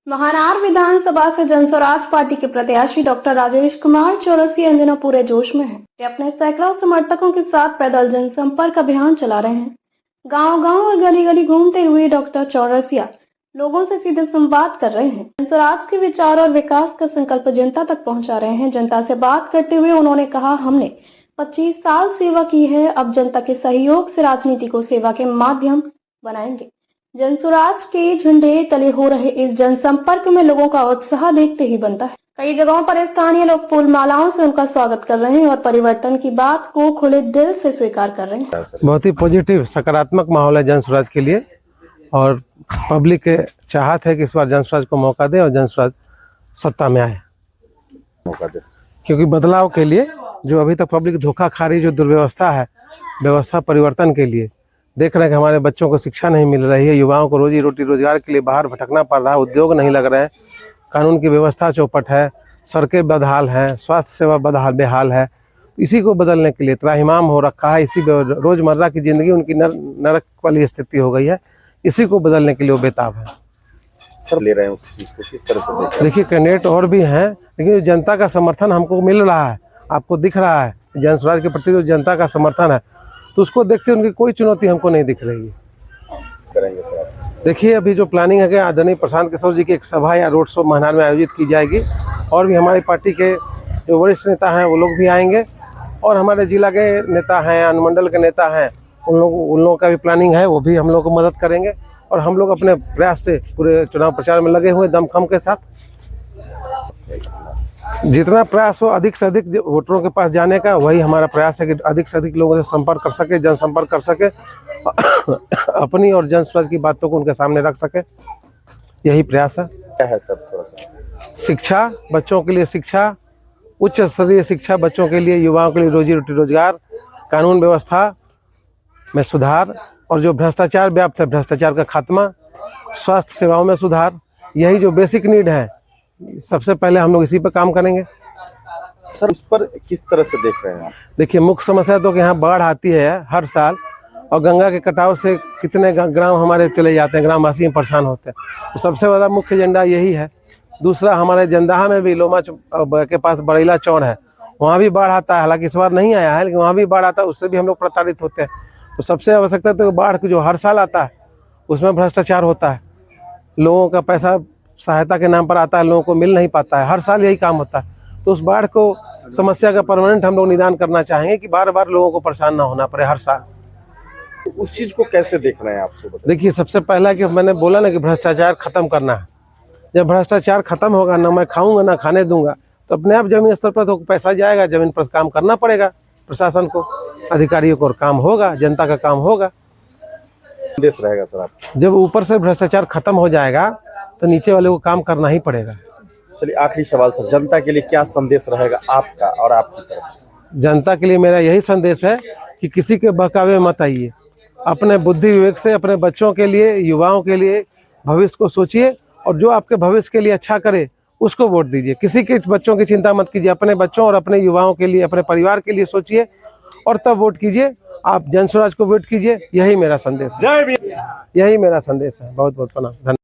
महानार विधानसभा से जनस्वराज पार्टी के प्रत्याशी डॉक्टर राजेश कुमार चौरसिया इन दिनों पूरे जोश में हैं। वे अपने सैकड़ों समर्थकों के साथ पैदल जनसंपर्क अभियान चला रहे हैं। गांव-गांव और गली-गली घूमते हुए डॉक्टर चौरसिया लोगों से सीधे संवाद कर रहे हैं। जनस्वराज के विचार और विकास का संकल्प जनता तक पहुंचा रहे हैं। जनता से बात करते हुए उन्होंने कहा, हमने 25 साल सेवा की है, अब जनता के सहयोग से राजनीति को सेवा के माध्यम बनाएंगे। जनस्वराज के झंडे तले हो रहे इस जनसंपर्क में लोगों का उत्साह देखते ही बनता है। कई जगहों पर स्थानीय लोग फूल मालाओं से उनका स्वागत कर रहे हैं और परिवर्तन की बात को खुले दिल से स्वीकार कर रहे हैं। बहुत ही पॉजिटिव सकारात्मक माहौल है जनस्वराज के लिए और पब्लिक के चाहत है कि इस बार जनस्वराज को मौका दे और जनस्वराज सत्ता में आए, मौका दे, क्योंकि बदलाव के लिए जो अभी तक पब्लिक धोखा खा रही, जो दुर्व्यवस्था है, व्यवस्था परिवर्तन के लिए देख रहे हैं कि हमारे बच्चों को शिक्षा नहीं मिल रही है, युवाओं को रोजी रोटी रोजगार के लिए बाहर भटकना पड़ रहा है, उद्योग नहीं लग रहे हैं, कानून की व्यवस्था चौपट है, सड़कें बदहाल हैं, स्वास्थ्य सेवा बेहाल है। इसी को बदलने के लिए त्राहिमाम हो रखा है। इसी रोजमर्रा की जिंदगी उनकी नरक वाली स्थिति हो गई है। इसी को बदलने के लिए वो बेताब है। सर ले रहे हैं उस चीज को किस तरह से देखिए, कैंडिडेट और भी हैं, लेकिन जनता का समर्थन हमको मिल रहा है, आपको दिख रहा है जनस्वराज के प्रति जो जनता का समर्थन है, तो उसको देखते उनकी कोई चुनौती हमको नहीं दिख रही है। करेंगे सर आप? देखिए, अभी जो प्लानिंग है कि आदरणीय प्रशांत किशोर जी की एक सभा या रोड शो महानार में आयोजित की जाएगी और भी हमारी पार्टी के जो वरिष्ठ नेता हैं वो लोग भी आएंगे और हमारे जिला के नेता हैं, अनुमंडल के नेता हैं, उन लोगों का भी प्लानिंग है, वो भी हम लोग को मदद करेंगे और हम लोग अपने प्रयास से पूरे चुनाव प्रचार में लगे हुए दमखम के साथ। जितना प्रयास हो अधिक से अधिक वोटरों के पास जाने का, वही हमारा प्रयास है कि अधिक से अधिक लोगों से संपर्क कर सके, जनसंपर्क कर सके, अपनी और जनस्वराज की बातों को उनके सामने रख सके, यही प्रयास है। क्या है सर थोड़ा सा? शिक्षा, बच्चों के लिए शिक्षा, उच्च स्तरीय शिक्षा बच्चों के लिए, युवाओं के लिए रोजी रोटी रोजगार, कानून व्यवस्था में सुधार और जो भ्रष्टाचार व्याप्त है भ्रष्टाचार का खात्मा, स्वास्थ्य सेवाओं में सुधार, यही जो बेसिक नीड है, सबसे पहले हम लोग इसी पर काम करेंगे। सर उस पर किस तरह से देख रहे हैं आप? देखिए, मुख्य समस्या तो कि यहाँ बाढ़ आती है हर साल और गंगा के कटाव से कितने ग्राम हमारे चले जाते हैं, ग्रामवासी परेशान होते हैं, तो सबसे बड़ा मुख्य एजेंडा यही है। दूसरा, हमारे जंदाहा में भी लोमा के पास बड़ैला चौड़ है, वहाँ भी बाढ़ आता है, हालांकि इस बार नहीं आया है, लेकिन वहाँ भी बाढ़ आता है, उससे भी हम लोग प्रताड़ित होते हैं। तो सबसे आवश्यकता तो बाढ़ जो हर साल आता है उसमें भ्रष्टाचार होता है, लोगों का पैसा सहायता के नाम पर आता है, लोगों को मिल नहीं पाता है, हर साल यही काम होता है। तो उस बाढ़ को समस्या का परमानेंट हम लोग निदान करना चाहेंगे कि बार बार लोगों को परेशान ना होना पड़े हर साल। तो उस चीज को कैसे देख रहे हैं आप? देखिए, सबसे पहला कि मैंने बोला ना कि भ्रष्टाचार खत्म करना है। जब भ्रष्टाचार खत्म होगा, ना मैं खाऊंगा ना खाने दूंगा, तो अपने आप जमीन स्तर पर तो पैसा जाएगा, जमीन पर काम करना पड़ेगा प्रशासन को, अधिकारियों को, और काम होगा, जनता का काम होगा। संदेश रहेगा सर आप? जब ऊपर से भ्रष्टाचार खत्म हो जाएगा तो नीचे वाले को काम करना ही पड़ेगा। चलिए, आखिरी सवाल सर, जनता के लिए क्या संदेश रहेगा आपका और आपकी तरफ से? जनता के लिए मेरा यही संदेश है कि किसी के बहकावे मत आइए, अपने बुद्धि विवेक से अपने बच्चों के लिए, युवाओं के लिए भविष्य को सोचिए और जो आपके भविष्य के लिए अच्छा करे उसको वोट दीजिए। किसी के बच्चों की चिंता मत कीजिए, अपने बच्चों और अपने युवाओं के लिए, अपने परिवार के लिए सोचिए और तब वोट कीजिए। आप जनस्वराज को वोट कीजिए, यही मेरा संदेश है। यही मेरा संदेश है। बहुत बहुत प्रणाम।